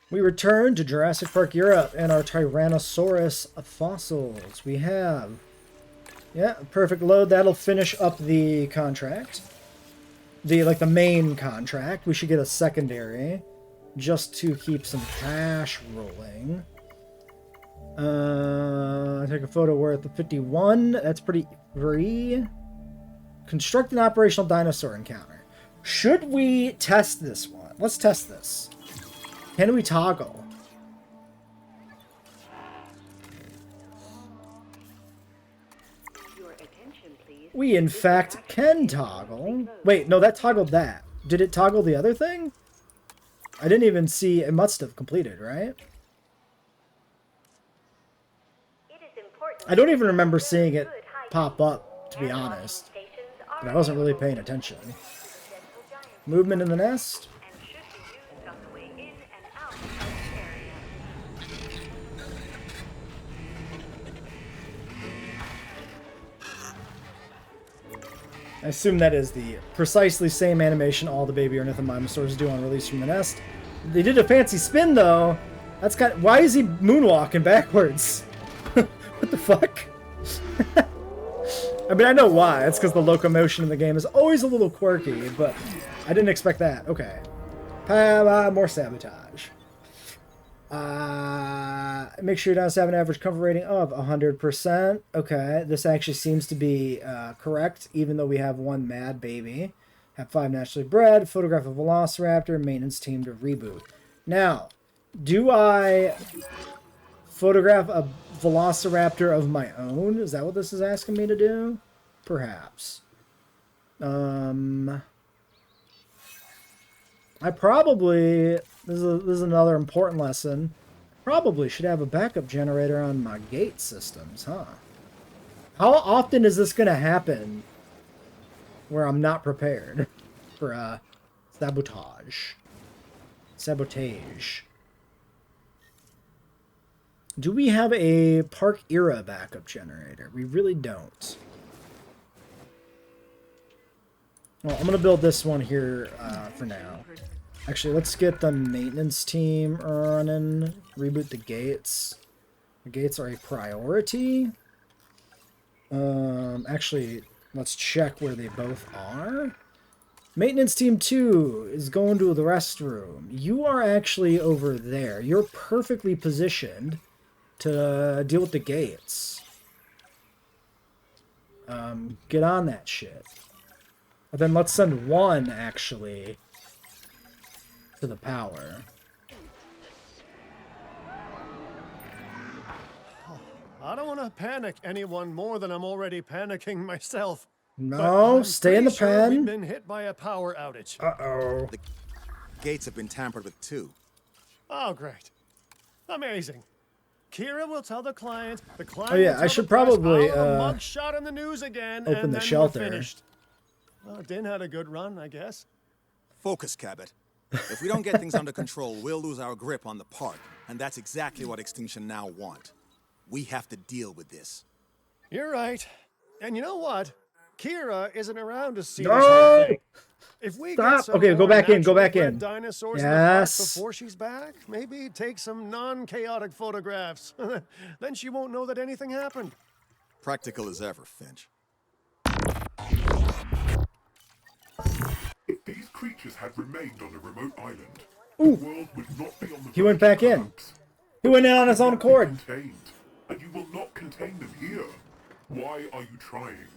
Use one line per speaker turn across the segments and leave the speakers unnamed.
We return to Jurassic Park Europe and our Tyrannosaurus fossils. We have, yeah, perfect load. That'll finish up the contract. The main contract. We should get a secondary just to keep some cash rolling. I take a photo worth of 51. That's pretty free. Construct an operational dinosaur encounter. Should we test this one? Let's test this. Can we toggle?
Your attention, please.
We, in fact, can toggle. Wait, no, that toggled that. Did it toggle the other thing? I didn't even see. It must have completed, right? I don't even remember seeing it pop up, to be honest. But I wasn't really paying attention. Movement in the nest. I assume that is the precisely same animation all the baby ornithomimosaurs do on release from the nest. They did a fancy spin, though. That's got. Why is he moonwalking backwards? What the fuck? I mean, I know why. It's because the locomotion in the game is always a little quirky, but I didn't expect that. Okay. More sabotage. Make sure your dinosaurs have an average comfort rating of 100%. Okay, this actually seems to be correct, even though we have one mad baby. Have 5 naturally bred. Photograph a velociraptor. Maintenance team to reboot. Now, do I photograph a velociraptor of my own? Is that what this is asking me to do? Perhaps. I probably, this is another important lesson, probably should have a backup generator on my gate systems, huh? How often is this going to happen where I'm not prepared for sabotage? Sabotage. Do we have a Park Era backup generator? We really don't. Well, I'm going to build this one here for now. Actually, let's get the maintenance team running. Reboot the gates. The gates are a priority. Actually, let's check where they both are. Maintenance team 2 is going to the restroom. You are actually over there. You're perfectly positioned to deal with the gates. Get on that shit. But then let's send one, actually, to the power.
I don't want to panic anyone more than I'm already panicking myself.
No, stay in the pen.
We've been hit by a power outage.
Uh-oh.
The gates have been tampered with too.
Oh, great. Amazing. Kira will tell the client. The client.
Oh yeah, I should probably
mug shot in the news again.
open
and
the
then
shelter.
We're finished. Well, Din had a good run, I guess.
Focus, Cabot. If we don't get things under control, we'll lose our grip on the park, and that's exactly what Extinction Now want. We have to deal with this.
You're right. And you know what? Kira isn't around to see
No!
this whole thing. If we
Stop.
get some
Okay, go
more
back in, go
naturally
back
bred
in.
dinosaurs in the park
Yes.
before she's back, maybe take some non-chaotic photographs. Then she won't know that anything happened.
Practical as ever, Finch.
If these creatures had remained on a remote island,
Ooh.
the world would not be on the
He went back in.
collapse.
He went in on his own accord.
Contained, and you will not contain them here. Why are you trying?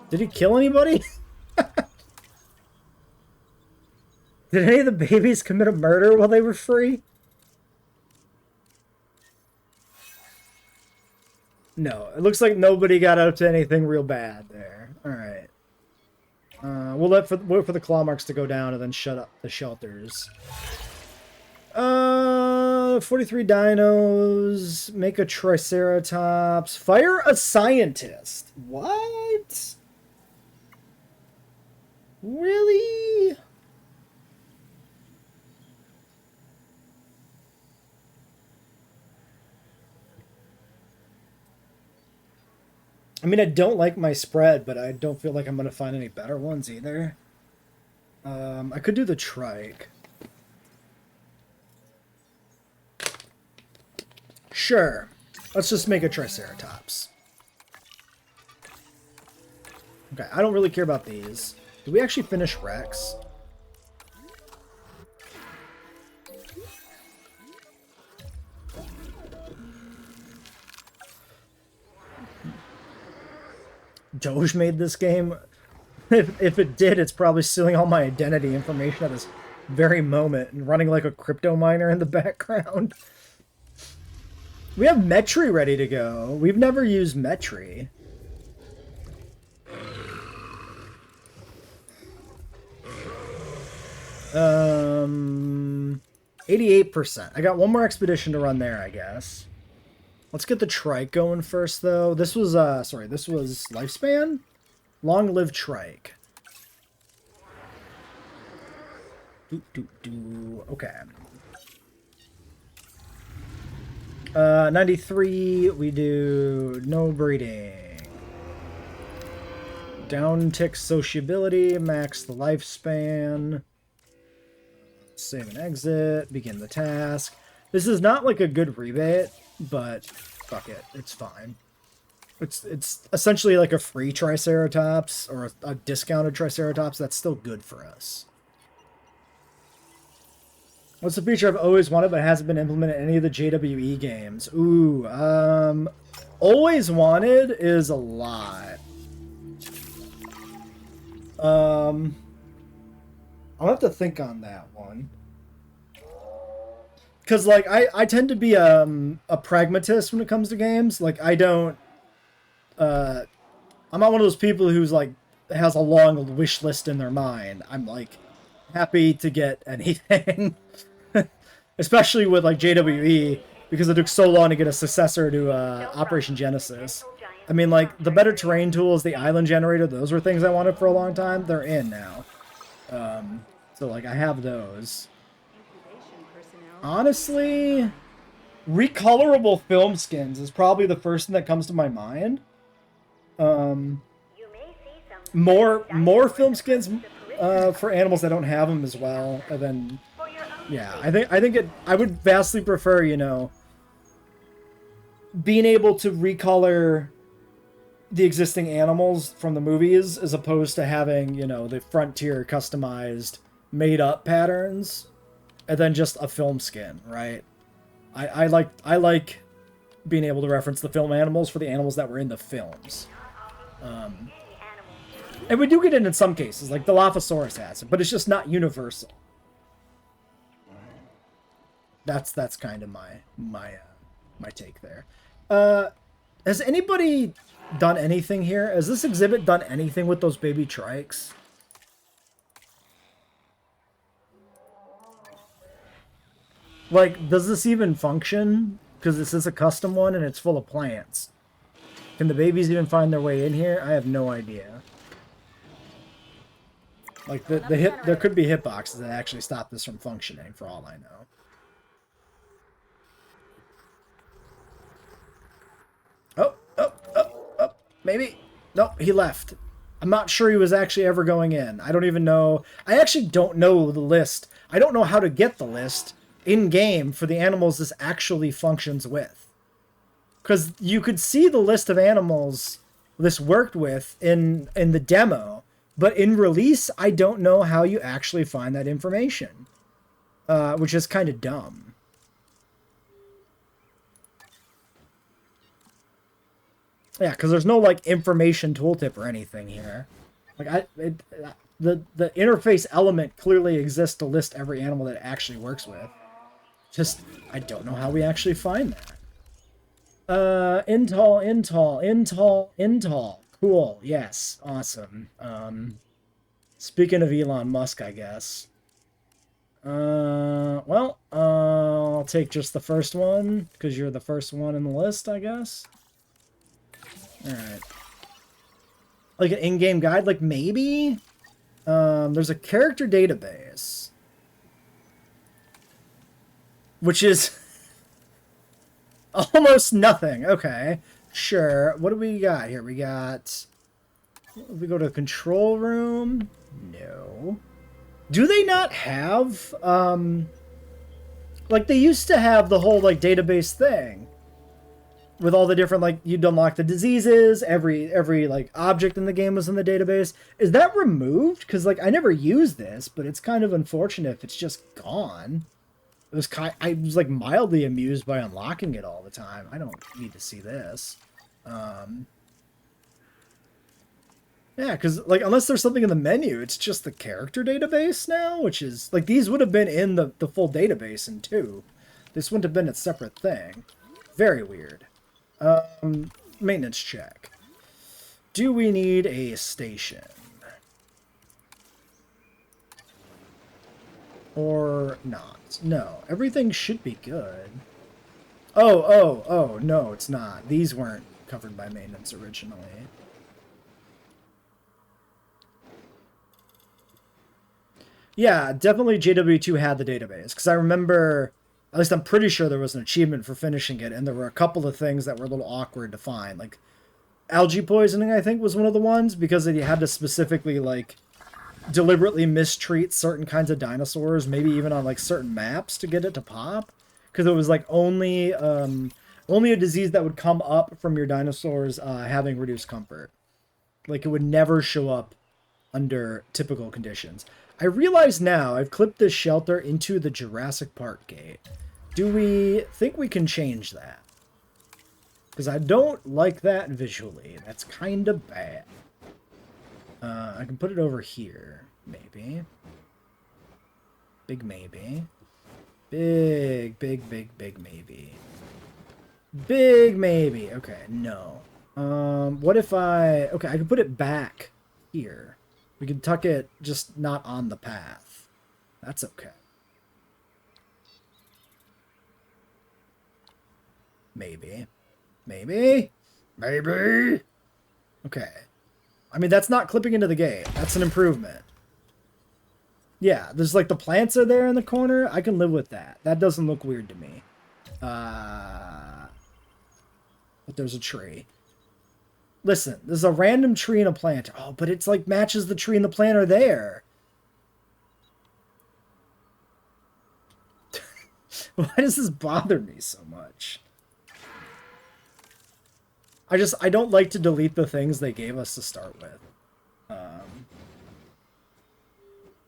Did he kill anybody? Did any of the babies commit a murder while they were free? No, it looks like nobody got up to anything real bad there. Alright. We'll wait for the claw marks to go down and then shut up the shelters. 43 dinos. Make a triceratops. Fire a scientist. What? Really? I mean, I don't like my spread, but I don't feel like I'm going to find any better ones either. I could do the trike. Sure. Let's just make a Triceratops. Okay, I don't really care about these. Did we actually finish Rex? Doge made this game. If it did, it's probably stealing all my identity information at this very moment and running like a crypto miner in the background. We have Metri ready to go. We've never used Metri. 88%. I got one more expedition to run there, I guess. Let's get the trike going first, though. This was, sorry, this was Lifespan? Long live trike. Okay. 93, we do no breeding. Down tick sociability, max the lifespan. Save and exit, begin the task. This is not like a good rebate, but fuck it, it's fine. It's essentially like a free Triceratops or a discounted Triceratops. That's still good for us. What's a feature I've always wanted but hasn't been implemented in any of the JWE games? Ooh, always wanted is a lot. I'll have to think on that one. Because, like, I tend to be a pragmatist when it comes to games. Like, I don't... I'm not one of those people who's, like, has a long wish list in their mind. I'm, like, happy to get anything. Especially with, like, JWE, because it took so long to get a successor to Operation Genesis. I mean, like, the better terrain tools, the island generator, those were things I wanted for a long time. They're in now. So, like, I have those. Honestly, recolorable film skins is probably the first thing that comes to my mind. More film skins for animals that don't have them as well. And then, yeah, I would vastly prefer, you know, being able to recolor the existing animals from the movies as opposed to having, you know, the Frontier customized made up patterns and then just a film skin, right? I like being able to reference the film animals for the animals that were in the films. And we do get it in some cases, like the Dilophosaurus has it, but it's just not universal. That's kind of my take there. Has anybody done anything here? Has this exhibit done anything with those baby trikes? Like, does this even function? Because this is a custom one and it's full of plants. Can the babies even find their way in here? I have no idea. Like, there could be hitboxes that actually stop this from functioning, for all I know. Oh, maybe. No, he left. I'm not sure he was actually ever going in. I don't even know. I actually don't know the list. I don't know how to get the list in-game for the animals this actually functions with. Because you could see the list of animals this worked with in the demo, but in release, I don't know how you actually find that information, which is kind of dumb. Yeah, because there's no, like, information tooltip or anything here. Like, the interface element clearly exists to list every animal that it actually works with. Just, I don't know how we actually find that. Intol. Cool, yes, awesome. Speaking of Elon Musk, I guess. Well, I'll take just the first one, because you're the first one in the list, I guess. Alright. Like an in-game guide? Like, maybe? There's a character database. Which is almost nothing. Okay, sure. What do we got here? We got... We go to the control room. No. Do they not have, like, they used to have the whole, like, database thing with all the different, like, you'd unlock the diseases, every like, object in the game was in the database. Is that removed? Because, like, I never used this, but it's kind of unfortunate if it's just gone. I was, like, mildly amused by unlocking it all the time. I don't need to see this. Yeah, because, like, unless there's something in the menu, it's just the character database now, which is, like, these would have been in the full database in 2. This wouldn't have been a separate thing. Very weird. Maintenance check. Do we need a station? Or not? No. Everything should be good. Oh, no, it's not. These weren't covered by maintenance originally. Yeah, definitely JWE2 had the database, because I remember, at least I'm pretty sure there was an achievement for finishing it, and there were a couple of things that were a little awkward to find. Like, algae poisoning, I think, was one of the ones, because you had to specifically, like, deliberately mistreat certain kinds of dinosaurs, maybe even on, like, certain maps to get it to pop. Because it was, like, only a disease that would come up from your dinosaurs having reduced comfort. Like, it would never show up under typical conditions. I realize now I've clipped this shelter into the Jurassic Park gate. Do we think we can change that? Because I don't like that visually. That's kind of bad. I can put it over here. Maybe. Big maybe. Big maybe. Big maybe. Okay, no. What if okay, I can put it back here. We can tuck it just not on the path. That's okay. Maybe. Maybe? Maybe? Okay. I mean, that's not clipping into the gate. That's an improvement. Yeah, there's like the plants are there in the corner. I can live with that. That doesn't look weird to me. But there's a tree. Listen, there's a random tree and a plant. Oh, but it's like matches the tree and the plant are there. Why does this bother me so much? I don't like to delete the things they gave us to start with.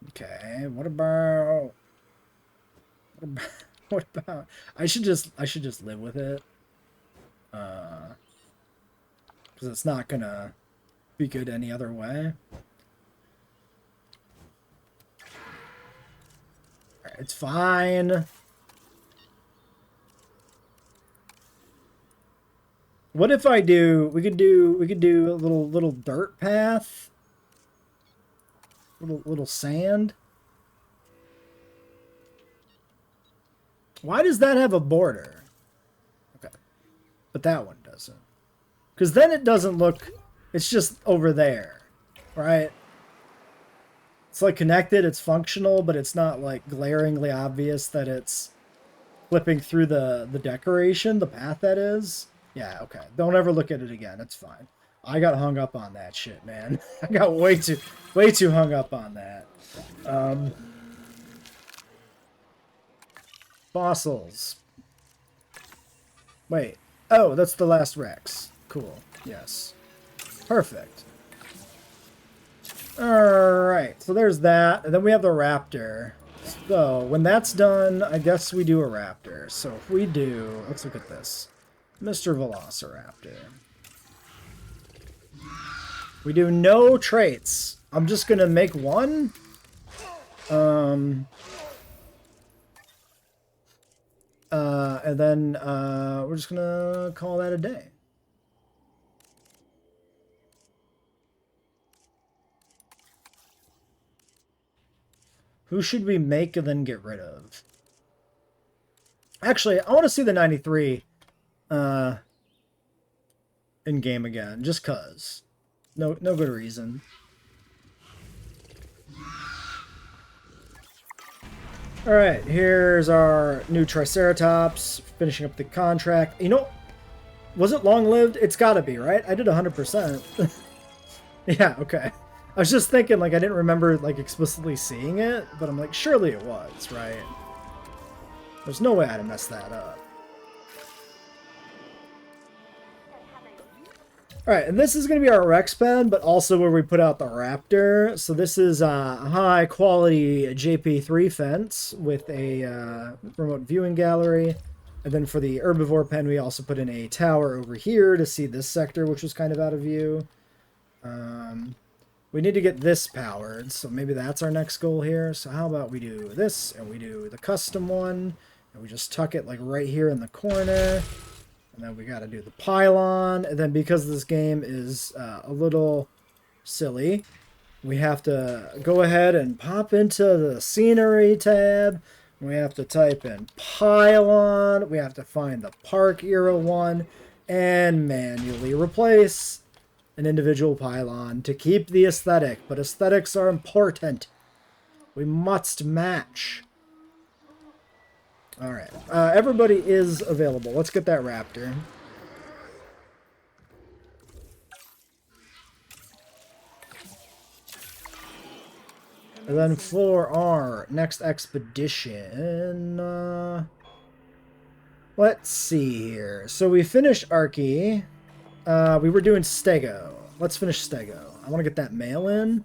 Okay, what about I should just live with it. Because it's not gonna be good any other way. Alright, it's fine. What if I do? We could do a little dirt path. Little sand. Why does that have a border? Okay, but that one doesn't. Because then it doesn't look... It's just over there, right? It's, like, connected, it's functional, but it's not, like, glaringly obvious that it's flipping through the decoration, the path that is. Yeah, okay. Don't ever look at it again. It's fine. I got hung up on that shit, man. I got way too hung up on that. Fossils. Wait. Oh, that's the last Rex. Cool. Yes. Perfect. Alright, so there's that. And then we have the raptor. So, when that's done, I guess we do a raptor. So if we do... Let's look at this. Mr. Velociraptor. We do no traits. I'm just going to make one. And then we're just going to call that a day. Who should we make and then get rid of? Actually, I want to see the 93 in game again, just cause. No good reason. All right, here's our new Triceratops, finishing up the contract. You know, was it long-lived? It's gotta be, right? I did 100%. Yeah, okay. I was just thinking, like, I didn't remember, like, explicitly seeing it, but I'm like, surely it was, right? There's no way I'd have messed that up. Alright, and this is going to be our Rex pen, but also where we put out the Raptor. So this is a high-quality JP3 fence with a remote viewing gallery. And then for the herbivore pen, we also put in a tower over here to see this sector, which was kind of out of view. We need to get this powered, so maybe that's our next goal here. So how about we do this, and we do the custom one, and we just tuck it like right here in the corner. And then we got to do the pylon. And then because this game is a little silly, we have to go ahead and pop into the scenery tab. We have to type in pylon. We have to find the park era one and manually replace an individual pylon to keep the aesthetic. But aesthetics are important. We must match. All right, everybody is available. Let's get that raptor. And then for our next expedition, let's see here. So we finished Archie. We were doing Stego. Let's finish Stego. I want to get that mail in.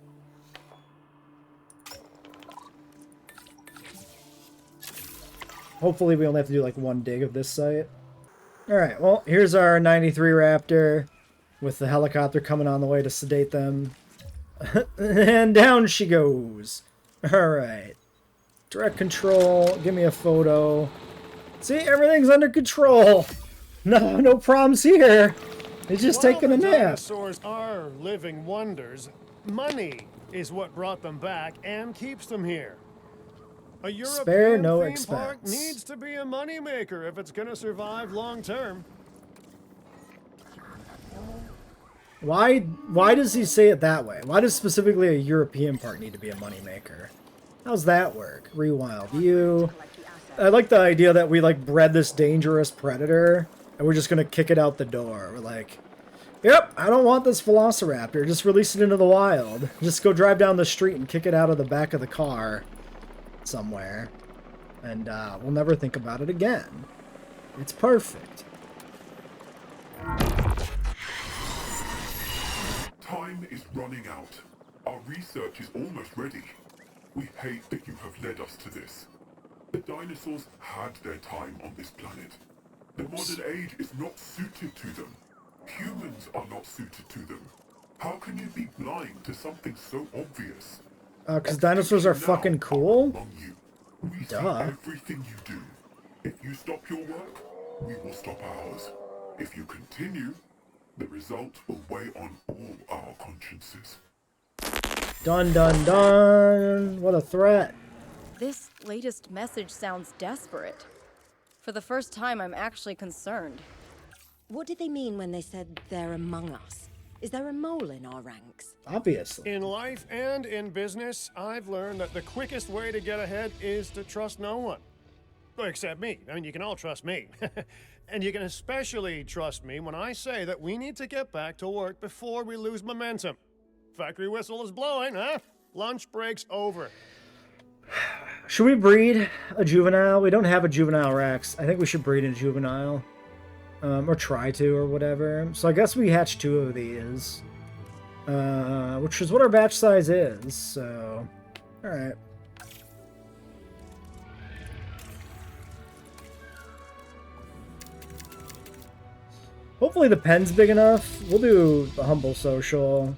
Hopefully we only have to do like one dig of this site. Alright, well, here's our 93 Raptor with the helicopter coming on the way to sedate them. And down she goes. Alright. Direct control. Give me a photo. See, everything's under control. No problems here. He's just taking a nap.
Dinosaurs are living wonders. Money is what brought them back and keeps them here. A European
Spare no
theme park
expense.
needs to be a moneymaker if it's going to survive long term.
Why does he say it that way? Why does specifically a European park need to be a moneymaker? How's that work? Rewild view. I like the idea that we like bred this dangerous predator and we're just gonna kick it out the door. We're like, yep, I don't want this Velociraptor. Just release it into the wild. Just go drive down the street and kick it out of the back of the car somewhere. And we'll never think about it again. It's perfect.
Time is running out. Our research is almost ready. We hate that you have led us to this. The dinosaurs had their time on this planet. The modern age is not suited to them. Humans are not suited to them. How can you be blind to something so obvious?
Because dinosaurs are fucking cool?
Among you. We see
Duh.
everything you do. If you stop your work, we will stop ours. If you continue, the result will weigh on all our consciences.
Dun dun dun. What a threat.
This latest message sounds desperate. For the first time, I'm actually concerned.
What did they mean when they said they're among us? Is there a mole in our ranks?
Obviously.
In life and in business, I've learned that the quickest way to get ahead is to trust no one. Well, except me. I mean, you can all trust me. And you can especially trust me when I say that we need to get back to work before we lose momentum. Factory whistle is blowing, huh? Lunch break's over.
Should we breed a juvenile? We don't have a juvenile Rex. I think we should breed a juvenile. Or try to, or whatever. So I guess we hatch 2 of these. Which is what our batch size is, so... Alright. Hopefully the pen's big enough. We'll do the humble social.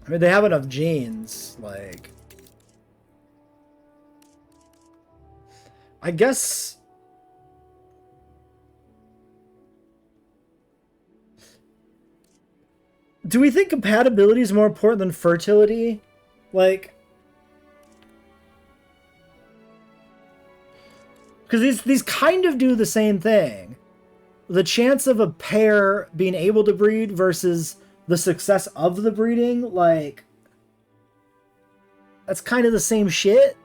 I mean, they have enough genes, like... I guess... Do we think compatibility is more important than fertility? Like... Because these kind of do the same thing. The chance of a pair being able to breed versus the success of the breeding, like... That's kind of the same shit.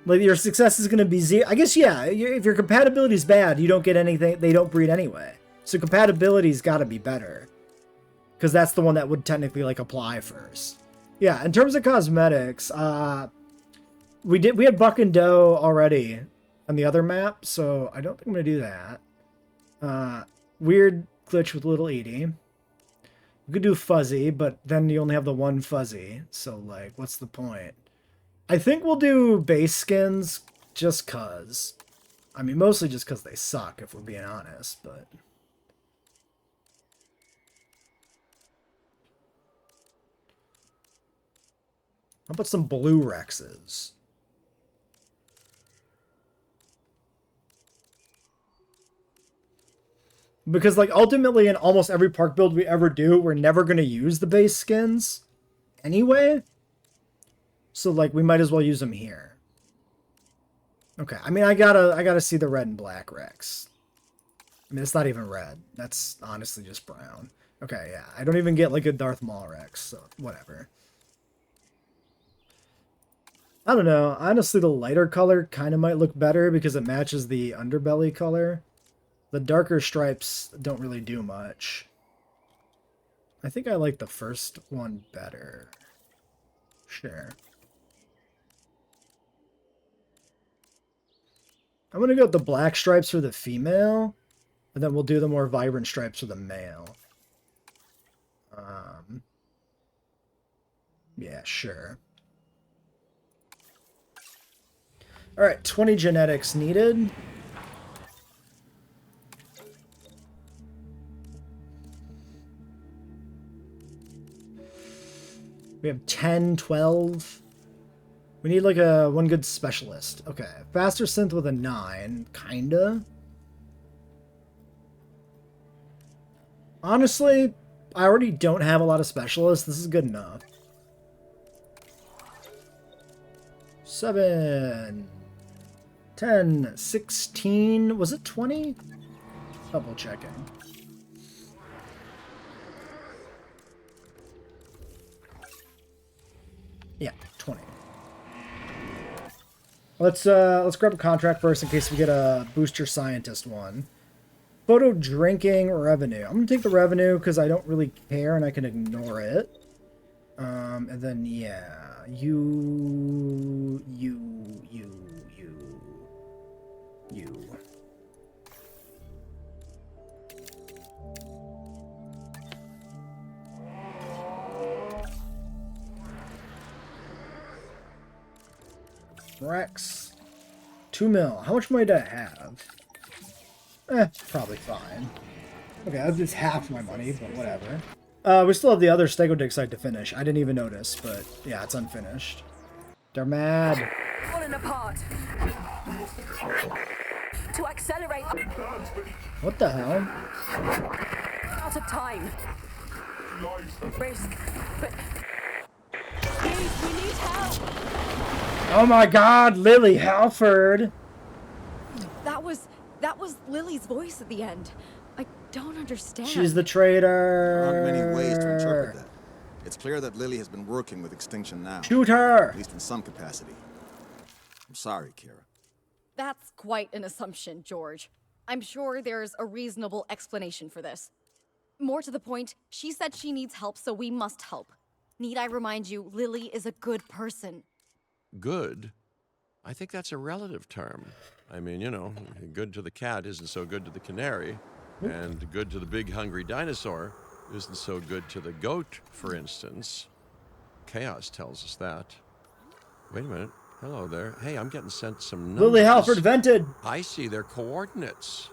Like, your success is going to be 0. I guess, yeah, if your compatibility is bad, you don't get anything, they don't breed anyway. So compatibility's got to be better. because that's the one that would technically like apply first. Yeah, in terms of cosmetics, we had Buck and Doe already on the other map, so I don't think I'm gonna do that. Weird glitch with Little Edie. We could do Fuzzy, but then you only have the one Fuzzy, so like, what's the point? I think we'll do base skins just cause. I mean, mostly just because they suck, if we're being honest, but... How about some blue Rexes? Because, like, ultimately in almost every park build we ever do, we're never going to use the base skins anyway. So, like, we might as well use them here. Okay, I mean, I gotta see the red and black Rex. I mean, it's not even red. That's honestly just brown. Okay, yeah. I don't even get, like, a Darth Maul Rex, so whatever. I don't know. Honestly, the lighter color kind of might look better because it matches the underbelly color. The darker stripes don't really do much. I think I like the first one better. Sure. I'm going to go with the black stripes for the female, and then we'll do the more vibrant stripes for the male. Yeah, sure. Alright, 20 genetics needed. We have 10, 12. We need like one good specialist. Okay, faster synth with a 9, kinda. Honestly, I already don't have a lot of specialists. This is good enough. 7, 10, 16. Was it 20? Double checking. Yeah, 20. Let's grab a contract first in case we get a booster scientist one. Photo drinking revenue. I'm gonna take the revenue because I don't really care and I can ignore it. And then yeah, you. Rex. 2 mil. How much money do I have? Probably fine. Okay, that's just half my money, but whatever. We still have the other Stego Dig site to finish. I didn't even notice, but yeah, it's unfinished. They're mad.
Falling apart. To accelerate.
What the hell?
Out of time. Risk. But please, we need help.
Oh my god, Lily Halford!
That was Lily's voice at the end. I don't understand.
She's the traitor.
There aren't many ways to interpret that. It's clear that Lily has been working with Extinction Now.
Shoot her!
At least in some capacity. I'm sorry, Kira.
That's quite an assumption, George. I'm sure there's a reasonable explanation for this. More to the point, she said she needs help, so we must help. Need I remind you, Lily is a good person.
Good? I think that's a relative term. I mean, you know, good to the cat isn't so good to the canary, and good to the big hungry dinosaur isn't so good to the goat, for instance. Chaos tells us that. Wait a minute. Hello there. Hey, I'm getting sent some numbers.
Lily Halford vented!
I see their coordinates.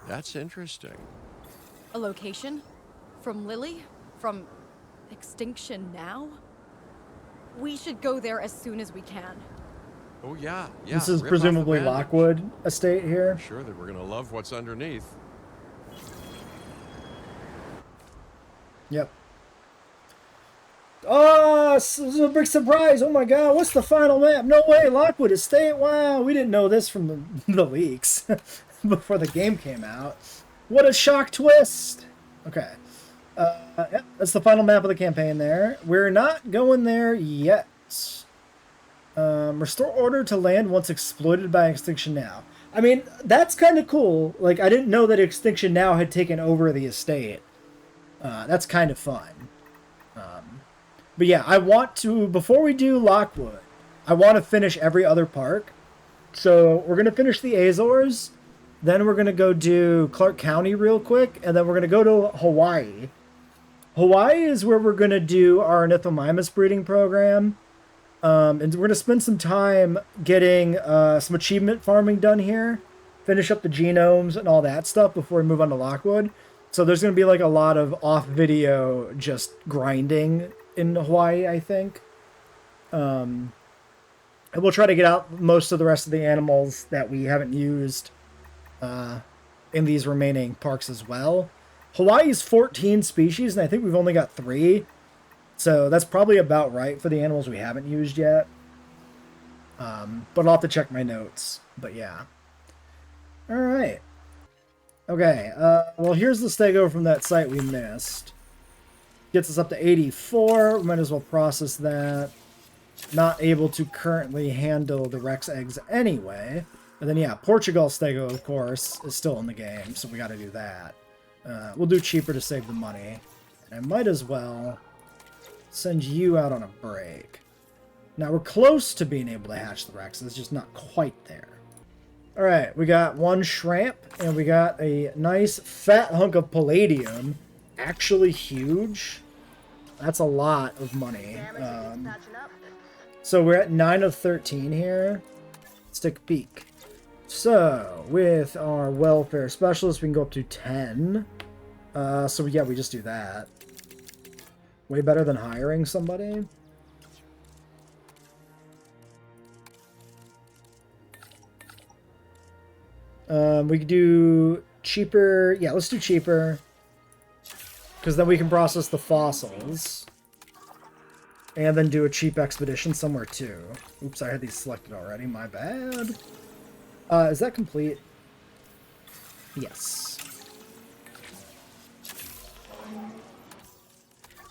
That's interesting.
A location? From Lily? From Extinction Now? We should go there as soon as we can.
Oh, yeah.
This is
rip off the
presumably
bandage.
Lockwood Estate here.
I'm sure that we're going to love what's underneath.
Yep. Oh, this is a big surprise. Oh my god, what's the final map? No way, Lockwood Estate. Wow, we didn't know this from the leaks before the game came out. What a shock twist. Okay. Yep, that's the final map of the campaign there. We're not going there yet. Restore order to land once exploited by Extinction Now. I mean, that's kind of cool. Like, I didn't know that Extinction Now had taken over the estate. That's kind of fun. But yeah, I want to, before we do Lockwood, I want to finish every other park. So we're going to finish the Azores, then we're going to go do Clark County real quick, and then we're going to go to Hawaii. Hawaii is where we're going to do our Ornithomimus breeding program. And we're going to spend some time getting some achievement farming done here. Finish up the genomes and all that stuff before we move on to Lockwood. So there's going to be like a lot of off video just grinding in Hawaii, I think. And we'll try to get out most of the rest of the animals that we haven't used in these remaining parks as well. Hawaii's 14 species, and I think we've only got 3. So that's probably about right for the animals we haven't used yet. But I'll have to check my notes. But yeah. Alright. Okay, well here's the stego from that site we missed. Gets us up to 84. We might as well process that. Not able to currently handle the Rex eggs anyway. And then yeah, Portugal stego, of course, is still in the game, so we gotta do that. We'll do cheaper to save the money. And I might as well send you out on a break. Now we're close to being able to hatch the Rexes, just not quite there. Alright, we got 1 shrimp, and we got a nice fat hunk of palladium. Actually huge. That's a lot of money. So we're at 9 of 13 here. Let's take a peek. So, with our welfare specialist, we can go up to 10. So yeah, we just do that. Way better than hiring somebody. We could do cheaper. Yeah, let's do cheaper. Because then we can process the fossils. And then do a cheap expedition somewhere too. Oops, I had these selected already. My bad. Is that complete? Yes.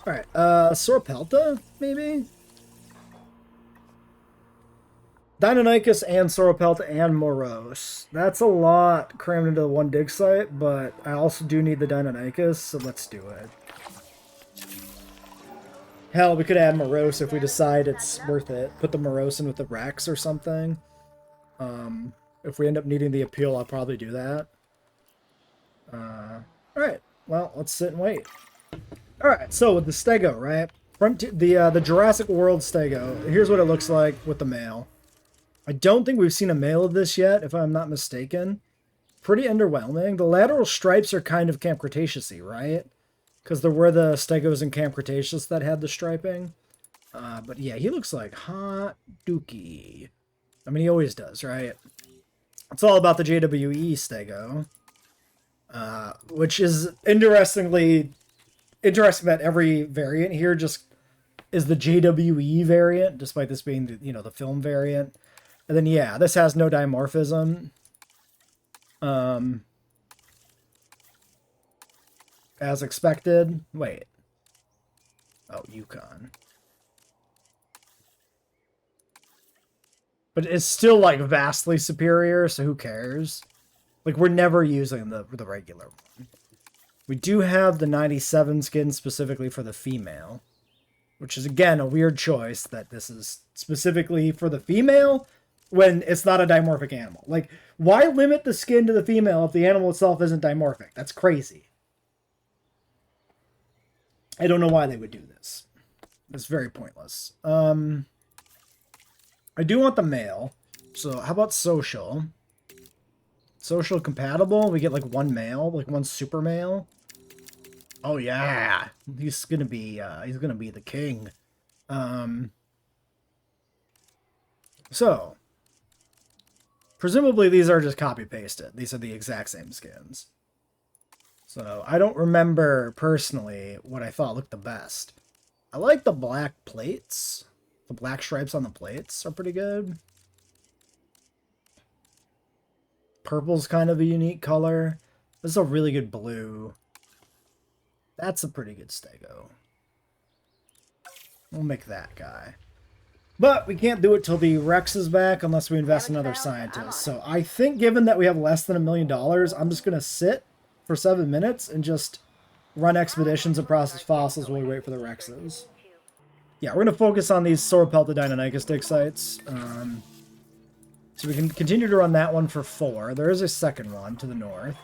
Alright, Sauropelta, maybe? Deinonychus and Sauropelta and Morose. That's a lot crammed into the one dig site, but I also do need the Deinonychus, so let's do it. Hell, we could add Morose if we decide it's worth it. Put the Morose in with the Rex or something. If we end up needing the appeal, I'll probably do that. Alright, well, let's sit and wait. Alright, so with the stego, right? The Jurassic World stego, here's what it looks like with the male. I don't think we've seen a male of this yet, if I'm not mistaken. Pretty underwhelming. The lateral stripes are kind of Camp Cretaceous-y, right? Because there were the stegos in Camp Cretaceous that had the striping. But yeah, he looks like hot dookie. I mean, he always does, right? It's all about the JWE stego. Which is interesting that every variant here just is the JWE variant, despite this being the, the film variant. And then yeah, this has no dimorphism. As expected. Wait. Oh, Yukon. But it's still like vastly superior, so who cares? Like, we're never using the regular one. We do have the 97 skin specifically for the female, which is, again, a weird choice that this is specifically for the female when it's not a dimorphic animal. Like, why limit the skin to the female if the animal itself isn't dimorphic? That's crazy. I don't know why they would do this. It's very pointless. I do want the male. So, how about social? Social compatible? We get like 1 male, like 1 super male. Oh yeah, he's gonna be the king. So presumably these are just copy pasted. These are the exact same skins. So I don't remember personally what I thought looked the best. I like the black plates. The black stripes on the plates are pretty good. Purple's kind of a unique color. This is a really good blue. That's a pretty good stego. We'll make that guy. But we can't do it till the Rex is back unless we invest in other scientists. So I think given that we have less than $1 million, I'm just going to sit for 7 minutes and just run expeditions and process fossils while we wait for the Rexes. Yeah, we're going to focus on these sword-pelted Deinonychus dig sites. So we can continue to run that one for 4. There is a second one to the north.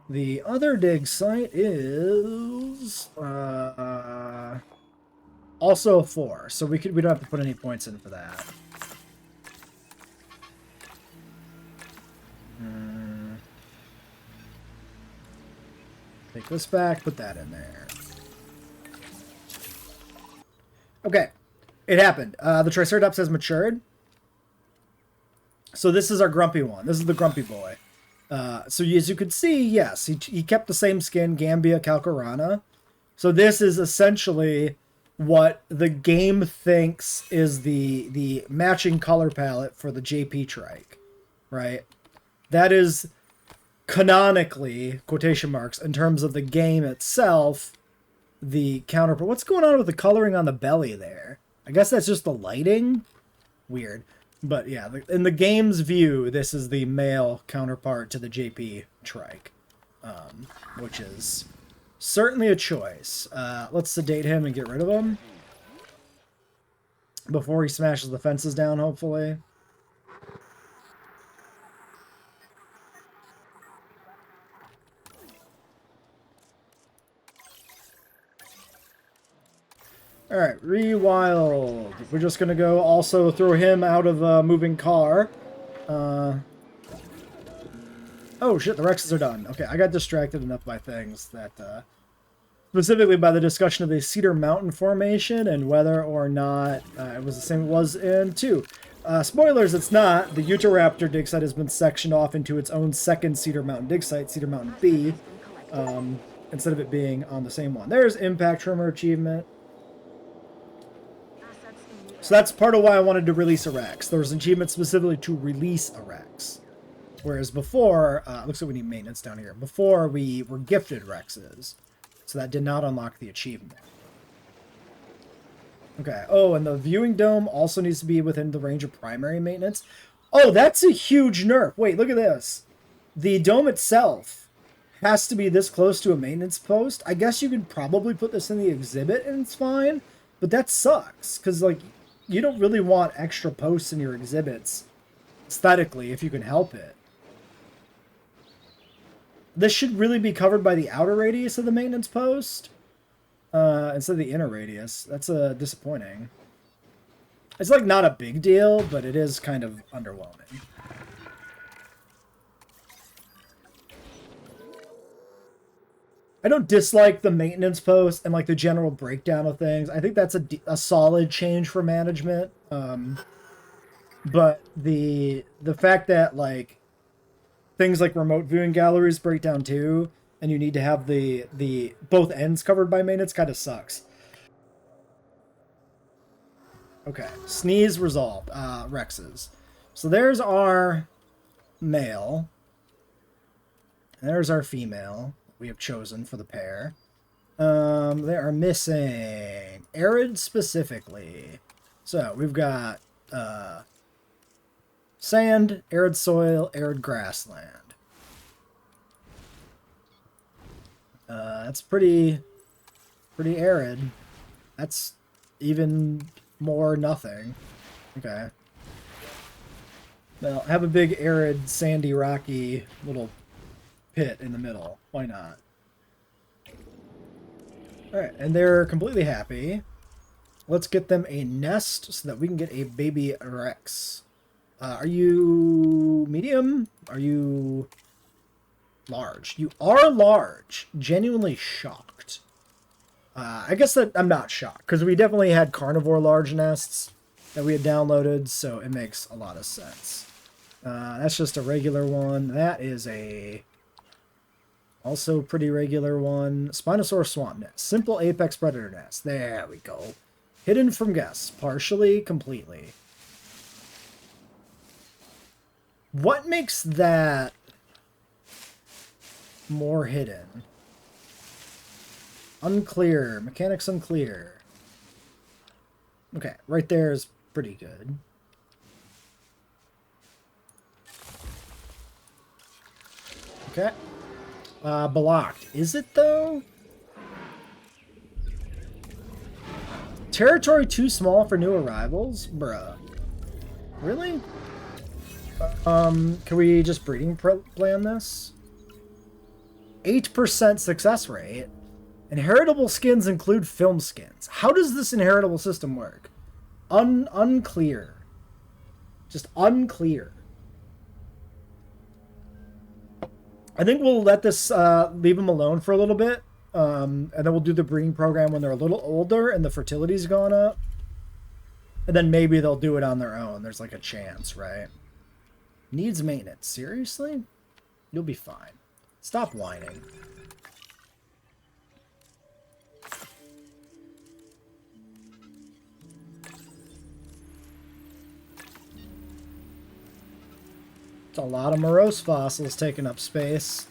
The other dig site is also a 4, so we don't have to put any points in for that. Take this back, put that in there. Okay, it happened. The Triceratops has matured. So this is our grumpy one. This is the grumpy boy. So as you can see, yes, he kept the same skin, Gambia calcarana. So this is essentially what the game thinks is the matching color palette for the JP trike, right? That is canonically, quotation marks, in terms of the game itself, the counterpart. What's going on with the coloring on the belly there? I guess that's just the lighting. Weird. But yeah, in the game's view, this is the male counterpart to the JP trike, which is certainly a choice. Let's sedate him and get rid of him before he smashes the fences down, hopefully. Alright, Rewild. We're just gonna go also throw him out of a moving car. Oh shit, the Rexes are done. Okay, I got distracted enough by things that, specifically by the discussion of the Cedar Mountain formation and whether or not it was the same it was in 2. Spoilers, it's not. The Utahraptor dig site has been sectioned off into its own second Cedar Mountain dig site, Cedar Mountain B, instead of it being on the same one. There's Impact Trimmer achievement. So that's part of why I wanted to release a Rex. There was an achievement specifically to release a Rex. Whereas before, looks like we need maintenance down here. Before, we were gifted Rexes. So that did not unlock the achievement. Okay. Oh, and the viewing dome also needs to be within the range of primary maintenance. Oh, that's a huge nerf. Wait, look at this. The dome itself has to be this close to a maintenance post. I guess you could probably put this in the exhibit and it's fine. But that sucks. Because, like, you don't really want extra posts in your exhibits aesthetically if you can help it. This should really be covered by the outer radius of the maintenance post instead of the inner radius. That's disappointing. It's like not a big deal, but it is kind of underwhelming. I don't dislike the maintenance post and like the general breakdown of things. I think that's a solid change for management. But the fact that like things like remote viewing galleries break down too, and you need to have the both ends covered by maintenance kind of sucks. Okay, sneeze resolved. Rexes. So there's our male. And there's our female we have chosen for the pair. They are missing arid specifically. So we've got sand, arid soil, arid grassland. That's pretty arid. That's even more nothing. Okay. Well, have a big arid, sandy, rocky little pit in the middle. Why not? Alright, and they're completely happy. Let's get them a nest so that we can get a baby Rex. Are you medium? Are you large? You are large. Genuinely shocked. I guess that I'm not shocked, because we definitely had carnivore large nests that we had downloaded, so it makes a lot of sense. That's just a regular one. That is a also pretty regular one. Spinosaurus swamp nest. Simple apex predator nest. There we go. Hidden from guests. Partially, completely. What makes that more hidden? Unclear. Mechanics unclear. Okay, right there is pretty good. Okay. Blocked. Is it, though? territory too small for new arrivals? Bruh. Really? Can we just breeding plan this? 8% success rate. Inheritable skins include film skins. How does this inheritable system work? Unclear. Just unclear. I think we'll let this leave them alone for a little bit. And then we'll do the breeding program when they're a little older and the fertility's gone up. And then maybe they'll do it on their own. There's like a chance, right? Needs maintenance. Seriously? You'll be fine. Stop whining. It's a lot of morose fossils taking up space.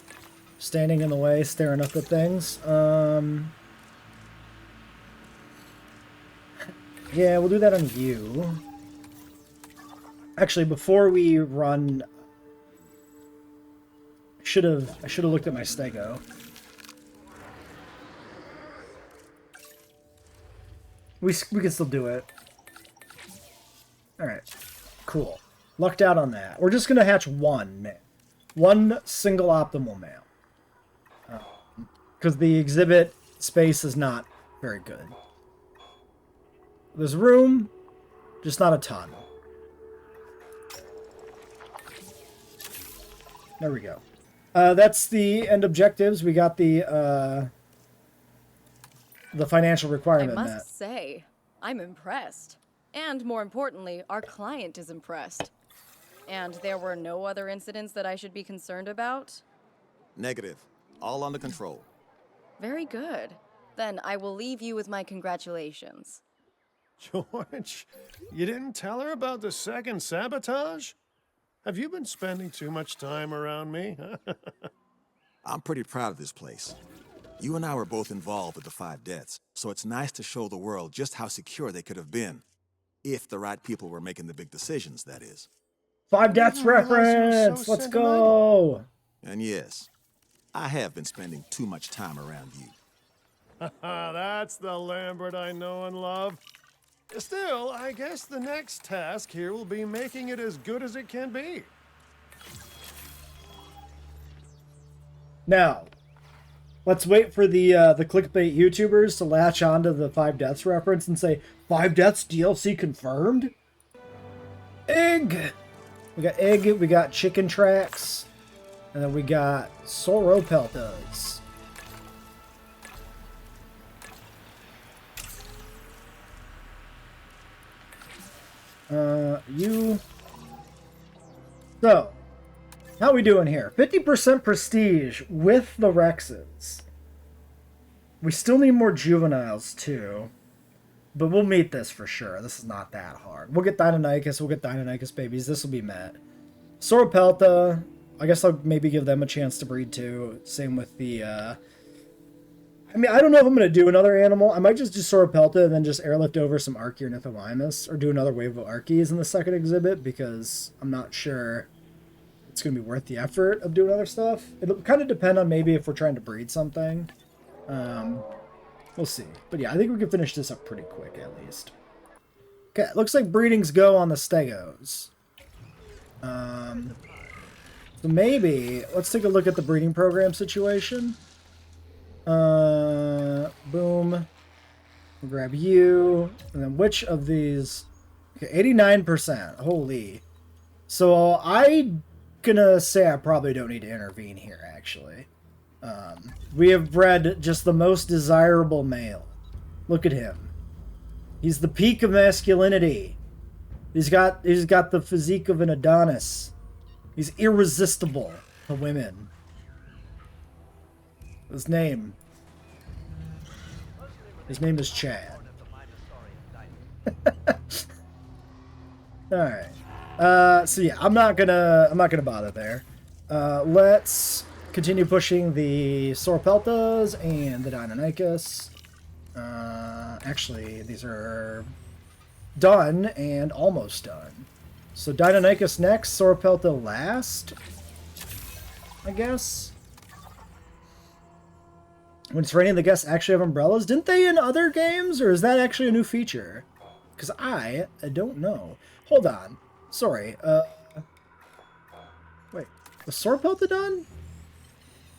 Standing in the way, staring up at things. Yeah, we'll do that on you. Actually, before we run... I should have looked at my stego. We can still do it. Alright. Cool. Lucked out on that. We're just going to hatch one male. One single optimal male. Because the exhibit space is not very good. There's room, just not a ton. There we go. That's the end objectives. We got the financial requirement
I
met.
must say, I'm impressed. And more importantly, our client is impressed. And there were no other incidents that I should be concerned about?
Negative. All under control.
Very good. Then I will leave you with my congratulations.
George, you didn't tell her about the second sabotage? Have you been spending too much time around me?
I'm pretty proud of this place. You and I were both involved with the 5 deaths, so it's nice to show the world just how secure they could have been. If the right people were making the big decisions, that is.
5 deaths reference!
so
Let's
sentimental.
go!
And yes, I have been spending too much time around you.
That's the Lambert I know and love. Still, I guess the next task here will be making it as good as it can be.
Now, let's wait for the clickbait YouTubers to latch onto the 5 deaths reference and say, 5 deaths DLC confirmed? Egg! We got egg, we got chicken tracks, and then we got Sauropeltas. You. So, how we doing here? 50% prestige with the Rexes. We still need more juveniles too, but we'll meet this for sure. This is not that hard. We'll get Deinonychus. We'll get Deinonychus babies. This will be met. Sauropelta. I guess I'll maybe give them a chance to breed too. Same with the. I mean, I don't know if I'm going to do another animal. I might just do Sauropelta and then just airlift over some Archaeornithomimus or do another wave of Archies in the second exhibit because I'm not sure it's going to be worth the effort of doing other stuff. It'll kind of depend on maybe if we're trying to breed something. We'll see. But yeah, I think we can finish this up pretty quick at least. Okay, looks like breedings go on the Stegos. So maybe, let's take a look at the breeding program situation. Boom. We'll grab you. And then which of these? Okay, 89%. Holy. So I'm gonna say I probably don't need to intervene here, actually. We have bred just the most desirable male. Look at him. He's the peak of masculinity. He's got the physique of an Adonis. He's irresistible to women. His name is Chad. All right. So yeah, I'm not gonna bother there. Let's continue pushing the Sauropeltas and the Deinonychus. Actually, these are done and almost done. So Deinonychus next, Sauropelta last, I guess. When it's raining, the guests actually have umbrellas. Didn't they in other games, or is that actually a new feature? Because I don't know. Hold on. Sorry. Wait. Was Sword Pelta done?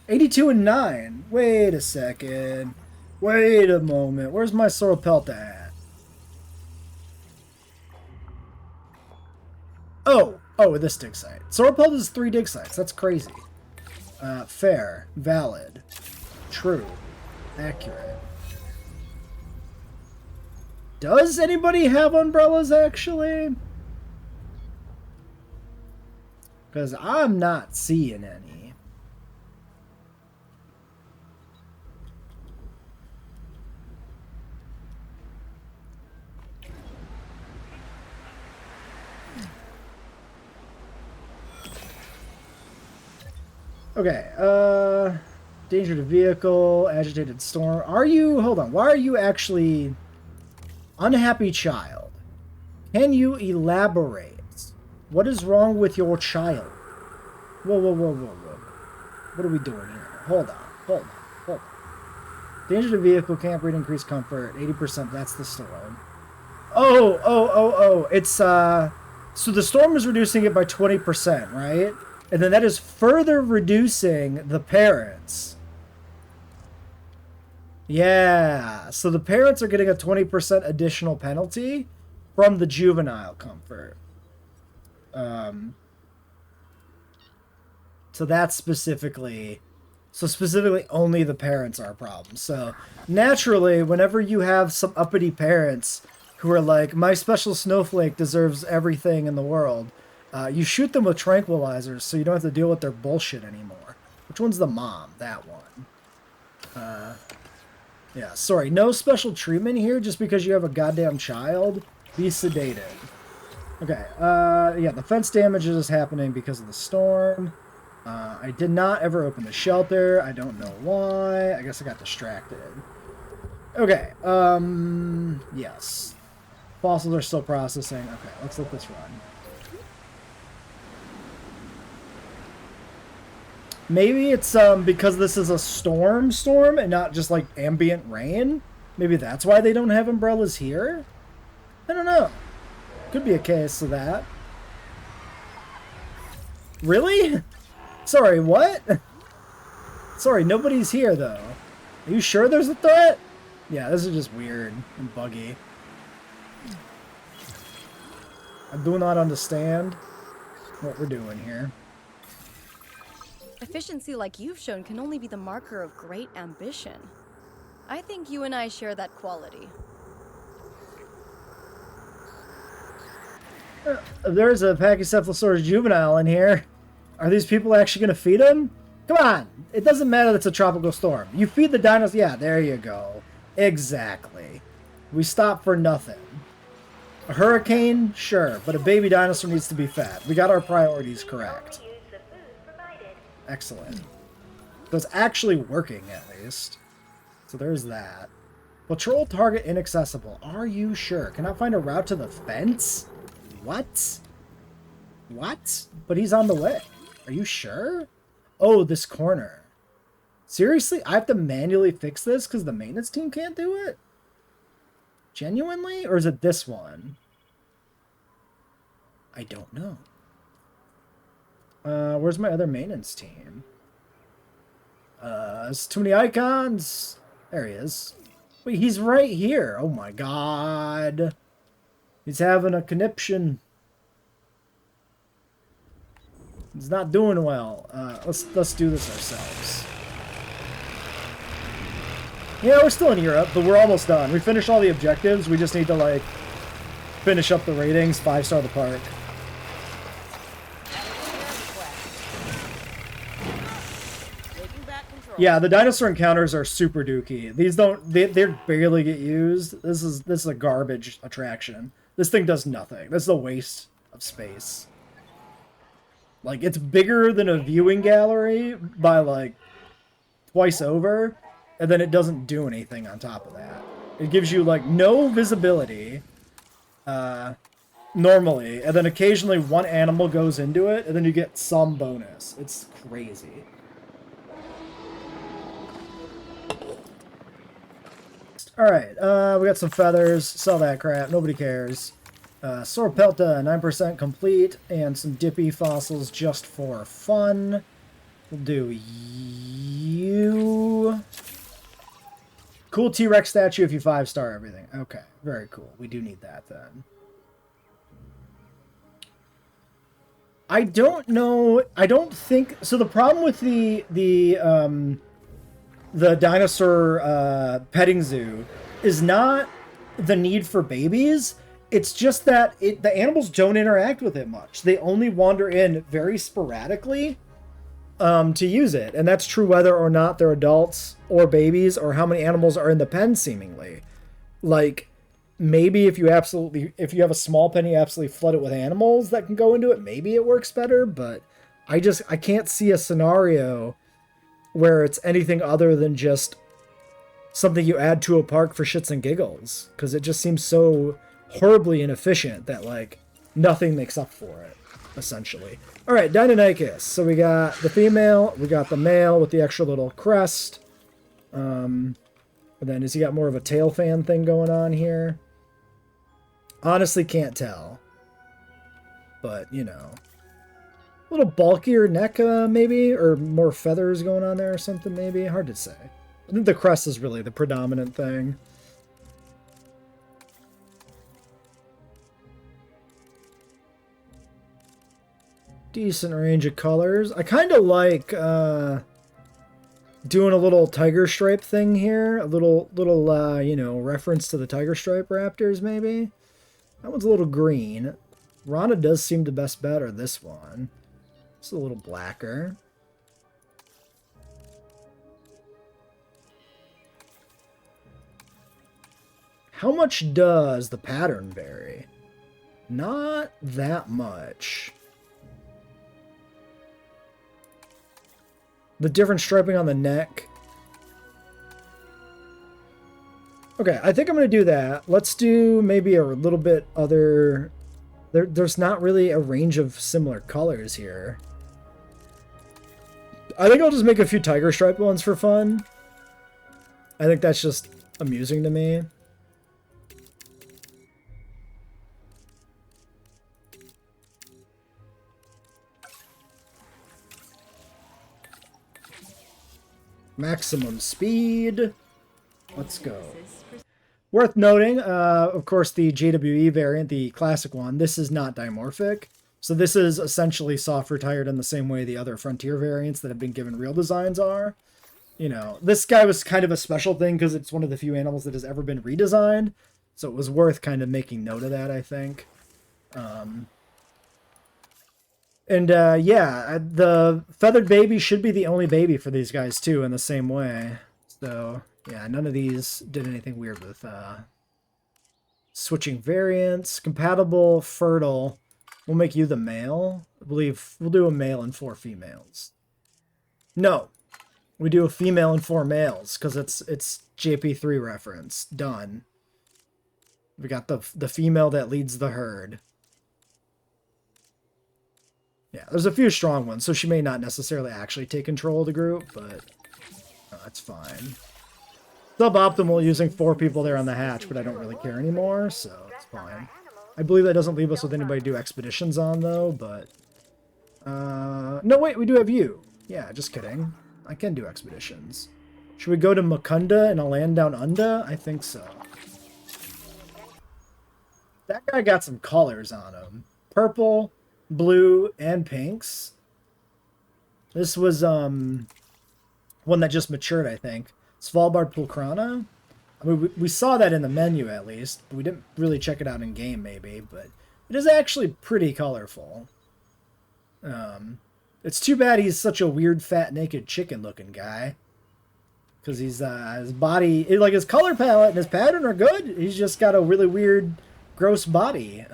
82 and 9. Wait a second. Wait a moment. Where's my Sword Pelta at? Oh, this dig site. Sword Pelta is 3 dig sites. That's crazy. Fair. Valid. True. Accurate. Does anybody have umbrellas, actually? Because I'm not seeing any. Okay, danger to vehicle, agitated storm. Are you, hold on, why are you actually unhappy child? Can you elaborate? What is wrong with your child? Whoa. What are we doing here? Hold on. Danger to vehicle, can't breathe, increased comfort, 80%, that's the storm. Oh, it's, so the storm is reducing it by 20%, right? And then that is further reducing the parents. Yeah, so the parents are getting a 20% additional penalty from the juvenile comfort. So that's specifically only the parents are a problem. So naturally, whenever you have some uppity parents who are like, my special snowflake deserves everything in the world, you shoot them with tranquilizers so you don't have to deal with their bullshit anymore. Which one's the mom? That one. Yeah, sorry. No special treatment here just because you have a goddamn child. Be sedated. Okay, yeah, the fence damage is happening because of the storm. I did not ever open the shelter. I don't know why. I guess I got distracted. Okay, yes. Fossils are still processing. Okay, let's let this run. Maybe it's because this is a storm and not just like ambient rain. Maybe that's why they don't have umbrellas here. I don't know. Could be a case of that. Really? Sorry, what? Sorry, nobody's here though. Are you sure there's a threat? Yeah, this is just weird and buggy. I do not understand what we're doing here.
Efficiency like you've shown can only be the marker of great ambition. I think you and I share that quality.
There's a Pachycephalosaurus juvenile in here. Are these people actually going to feed him? Come on. It doesn't matter that it's a tropical storm. You feed the dinos. Yeah, there you go. Exactly. We stop for nothing. A hurricane? Sure. But a baby dinosaur needs to be fed. We got our priorities correct. Excellent. So it's actually working, at least. So there's that. Patrol target inaccessible. Are you sure? Cannot find a route to the fence? What? What? But he's on the way. Are you sure? Oh, this corner. Seriously? I have to manually fix this because the maintenance team can't do it? Genuinely? Or is it this one? I don't know. Where's my other maintenance team? There's too many icons. There he is. Wait, he's right here. Oh my god. He's having a conniption. He's not doing well. Let's do this ourselves. Yeah, we're still in Europe, but we're almost done. We finished all the objectives. We just need to, like, finish up the ratings. 5-star the park. Yeah, the dinosaur encounters are super dookie. These they barely get used. This is a garbage attraction. This thing does nothing. This is a waste of space. Like, it's bigger than a viewing gallery by, like, twice over, and then it doesn't do anything on top of that. It gives you, like, no visibility, normally, and then occasionally one animal goes into it, and then you get some bonus. It's crazy. Alright, we got some feathers. Sell that crap. Nobody cares. Sorpelta, 9% complete, and some dippy fossils just for fun. We'll do you. Cool T-Rex statue if you 5-star everything. Okay, very cool. We do need that then. I don't know. I don't think so. The problem with the dinosaur petting zoo is not the need for babies. It's just that the animals don't interact with it much. They only wander in very sporadically to use it, and that's true whether or not they're adults or babies or how many animals are in the pen. Seemingly, like maybe if you have a small pen, you absolutely flood it with animals that can go into it. Maybe it works better, but I can't see a scenario where it's anything other than just something you add to a park for shits and giggles, because it just seems so horribly inefficient that like nothing makes up for it, essentially. All right, Deinonychus. So we got the female, we got the male with the extra little crest. And then has he got more of a tail fan thing going on here? Honestly, can't tell. But, you know, a little bulkier neck, maybe, or more feathers going on there or something, maybe. Hard to say. I think the crest is really the predominant thing. Decent range of colors. I kind of like doing a little tiger stripe thing here. A little you know, reference to the tiger stripe raptors, maybe. That one's a little green. Rana does seem to best better this one. It's a little blacker. How much does the pattern vary? Not that much. The different striping on the neck. Okay, I think I'm going to do that. Let's do maybe a little bit other... There's not really a range of similar colors here. I think I'll just make a few tiger stripe ones for fun. I think that's just amusing to me. Maximum speed. Let's go. Worth noting, of course, the JWE variant, the classic one, this is not dimorphic. So this is essentially soft retired in the same way the other Frontier variants that have been given real designs are. You know, this guy was kind of a special thing because it's one of the few animals that has ever been redesigned. So it was worth kind of making note of that, I think. Yeah, the feathered baby should be the only baby for these guys, too, in the same way. So, yeah, none of these did anything weird with switching variants. Compatible, fertile. We'll make you the male. I believe we'll do a male and 4 females. No, we do a female and 4 males, because it's JP3 reference. Done. We got the female that leads the herd. Yeah, there's a few strong ones, so she may not necessarily actually take control of the group, but that's fine. Suboptimal using 4 people there on the hatch, but I don't really care anymore, so it's fine. I believe that doesn't leave us with anybody to do expeditions on, though, but... no, wait, we do have you. Yeah, just kidding. I can do expeditions. Should we go to Mukunda and a land down under? I think so. That guy got some colors on him. Purple... blue and pinks. This was one that just matured, I think. Svalbard Pulkrana. I mean, we saw that in the menu at least, but we didn't really check it out in game maybe, but it is actually pretty colorful. It's too bad he's such a weird, fat, naked chicken looking guy. Because he's his body, like his color palette and his pattern are good. He's just got a really weird, gross body.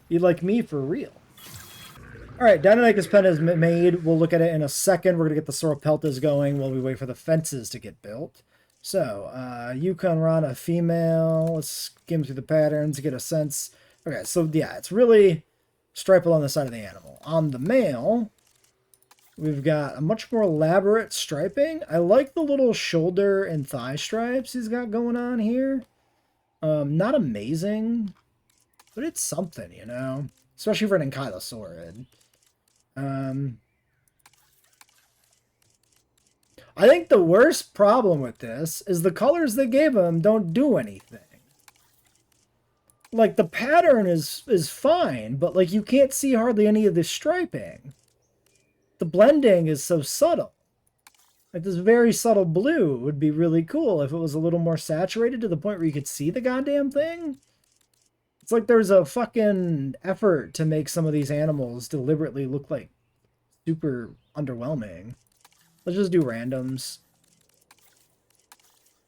You'd like me for real. Alright, Deinonychus pen is made. We'll look at it in a second. We're going to get the Sauropeltas going while we wait for the fences to get built. So, Yukon Rana female. Let's skim through the patterns, get a sense. Okay, so yeah, it's really stripe along the side of the animal. On the male, We've got a much more elaborate striping. I like the little shoulder and thigh stripes he's got going on here. Not amazing, but it's something, you know? Especially for an ankylosaurid. I think the worst problem with this is the colors they gave him don't do anything. Like, the pattern is fine, but, like, you can't see hardly any of the striping. The blending is so subtle. Like, this very subtle blue would be really cool if it was a little more saturated to the point where you could see the goddamn thing. It's like there's a fucking effort to make some of these animals deliberately look like super underwhelming. Let's just do randoms.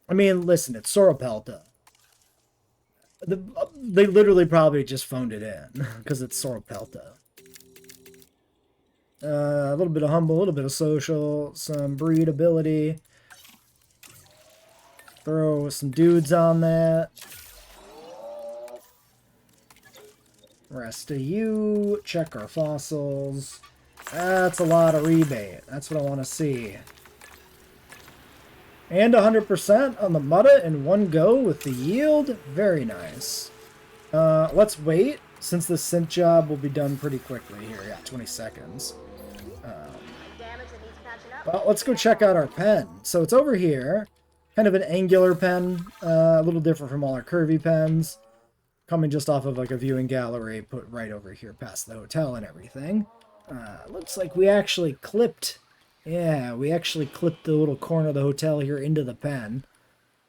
I mean, listen, it's Sauropelta. They literally probably just phoned it in because it's Sauropelta. A little bit of humble, a little bit of social, some breedability. Throw some dudes on that. Rest of you. Check our fossils. That's a lot of rebate. That's what I want to see. And 100% on the Mutta in one go with the yield. Very nice. Let's wait, since the synth job will be done pretty quickly here. Yeah, 20 seconds. Well, let's go check out our pen. So it's over here. Kind of an angular pen. A little different from all our curvy pens. Coming just off of like a viewing gallery put right over here past the hotel and everything. Looks like we actually clipped... Yeah, we actually clipped the little corner of the hotel here into the pen.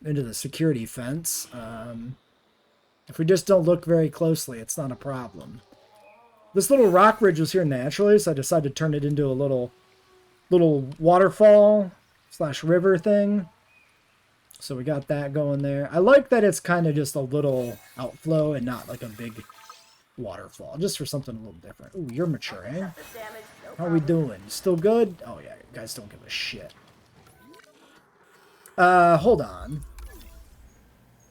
Into the security fence. If we just don't look very closely, it's not a problem. This little rock ridge was here naturally, so I decided to turn it into a little waterfall / river thing. So we got that going there. I like that it's kind of just a little outflow and not like a big waterfall. Just for something a little different. Ooh, you're maturing. How are we doing? Still good? Oh yeah, you guys don't give a shit. Hold on.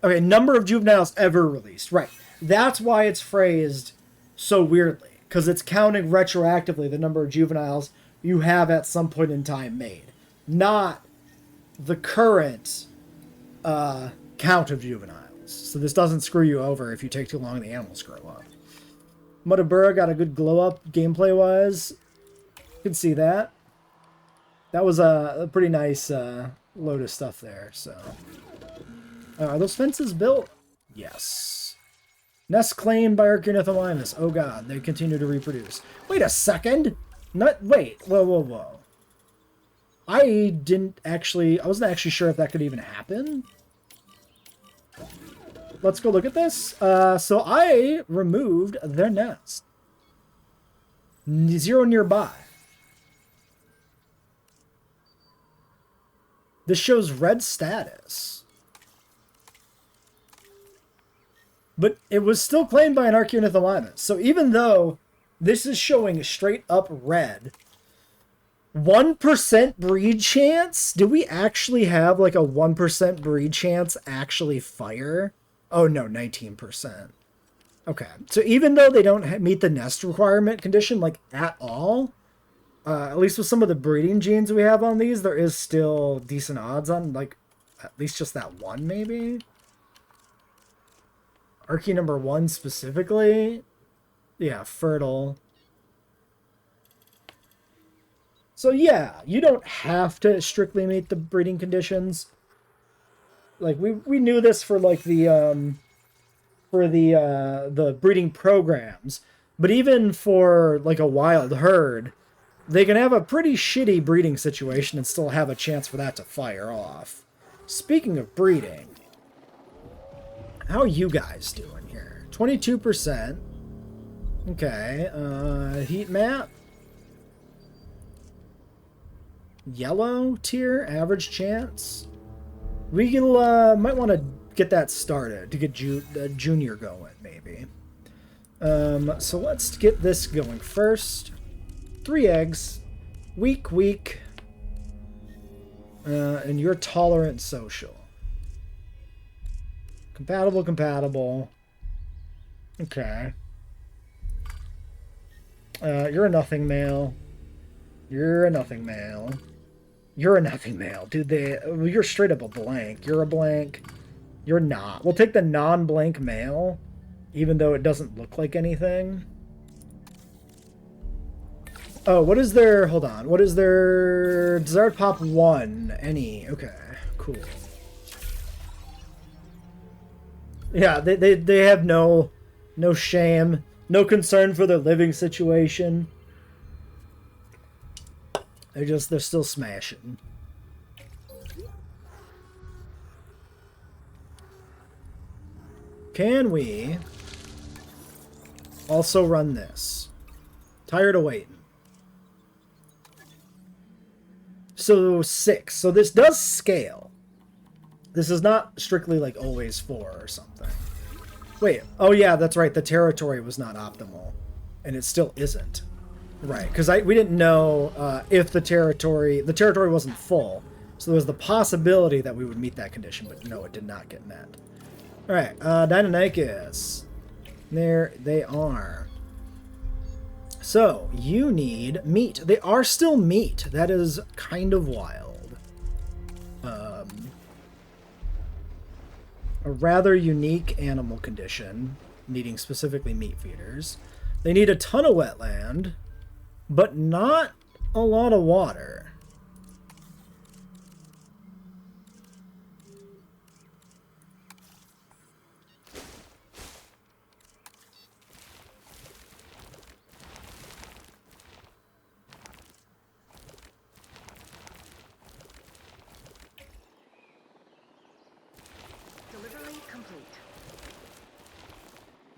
Okay, number of juveniles ever released. Right. That's why it's phrased so weirdly. Because it's counting retroactively the number of juveniles you have at some point in time made. Not the current count of juveniles. So this doesn't screw you over if you take too long and the animals grow up. Mutabura got a good glow up gameplay-wise. You can see that. That was a pretty nice load of stuff there, so... are those fences built? Yes. Nest claimed by Archaeonithomimus. Oh god, they continue to reproduce. Wait a second! Wait, whoa. I wasn't actually sure if that could even happen. Let's go look at this. So I removed their nest. 0 nearby. This shows red status. But it was still claimed by an Archaeonithomimus. So even though this is showing straight up red, 1% breed chance? Do we actually have like a 1% breed chance actually fire? Oh no, 19%. Okay, so even though they don't meet the nest requirement condition like at all, at least with some of the breeding genes we have on these, there is still decent odds on like at least just that one maybe. Archie number 1 specifically, yeah, fertile. So yeah, you don't have to strictly meet the breeding conditions. Like we knew this for like the breeding programs, but even for like a wild herd, they can have a pretty shitty breeding situation and still have a chance for that to fire off. Speaking of breeding, how are you guys doing here? 22%. Okay, heat map. Yellow tier, average chance. We might want to get that started to get junior going, maybe. So let's get this going first. 3 eggs. Weak. And you're tolerant social. Compatible. Okay. You're a nothing male. You're a nothing male. You're a nothing male. Dude, you're straight up a blank. You're a blank. You're not. We'll take the non-blank male, even though it doesn't look like anything. Oh, what is their... Hold on. What is their... Desired pop 1. Any. Okay, cool. Yeah, they have no shame. No concern for their living situation. They're still smashing. Can we also run this? Tired of waiting. So 6. So this does scale. This is not strictly like always 4 or something. Wait. Oh yeah, that's right. The territory was not optimal. And it still isn't. Right. Because we didn't know if the territory wasn't full. So there was the possibility that we would meet that condition. But no, it did not get met. Alright. Deinonychus. There they are. So, you need meat. They are still meat. That is kind of wild. A rather unique animal condition, needing specifically meat feeders. They need a ton of wetland, but not a lot of water.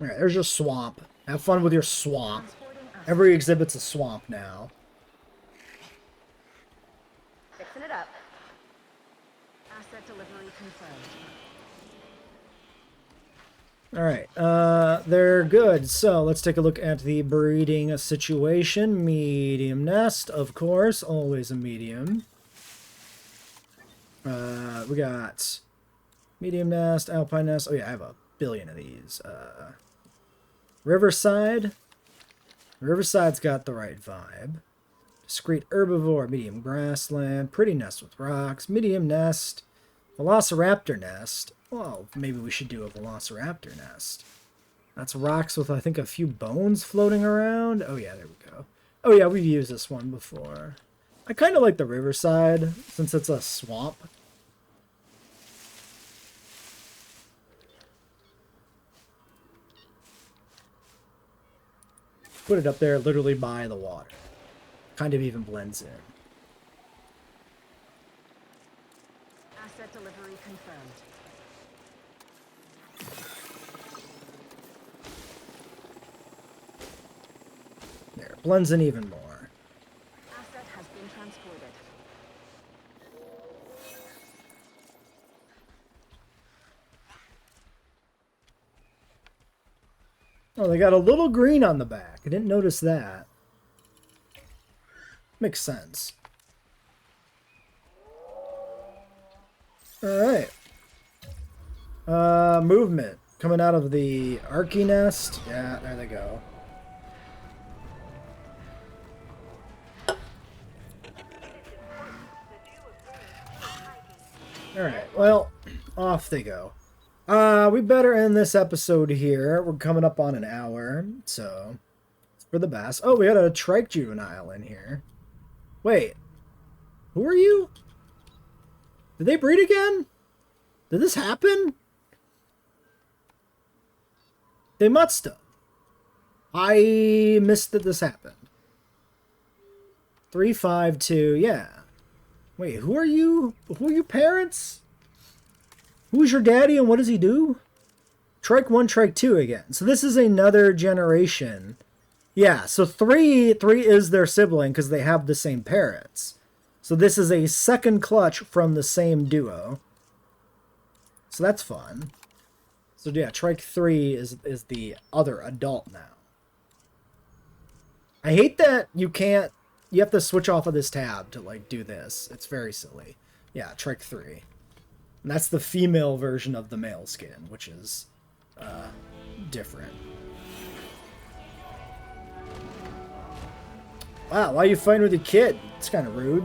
Alright, there's your swamp. Have fun with your swamp. Every exhibit's a swamp now.
Fixing it up. Asset delivery confirmed.
Alright, they're good. So, let's take a look at the breeding situation. Medium nest, of course. Always a medium. We got medium nest, alpine nest. Oh yeah, I have a billion of these. Riverside. Riverside's got the right vibe. Discreet herbivore, medium grassland, pretty nest with rocks, medium nest, velociraptor nest. Well, maybe we should do a velociraptor nest. That's rocks with, I think, a few bones floating around. Oh yeah, there we go. Oh yeah, we've used this one before. I kind of like the riverside, since it's a swamp. Put it up there literally by the water. Kind of even blends in.
Asset delivery confirmed.
There, blends in even more.
Asset has been transported.
Oh, they got a little green on the back. I didn't notice that. Makes sense. Alright. Movement. Coming out of the Archy nest. Yeah, there they go. Alright, well, off they go. We better end this episode here. We're coming up on an hour, so it's for the best. Oh, we got a trike juvenile in here. Wait, who are you? Did they breed again? Did this happen? They must have. I missed that this happened. 352, yeah. Wait, who are you? Who are your parents? Who's your daddy and what does he do? Trike 1, Trike 2 again. So this is another generation. Yeah, so 3 is their sibling because they have the same parents. So this is a second clutch from the same duo. So that's fun. So yeah, Trike 3 is the other adult now. I hate that you can't... You have to switch off of this tab to, like, do this. It's very silly. Yeah, Trike 3. And that's the female version of the male skin, which is different. Wow, why are you fighting with your kid? It's kind of rude.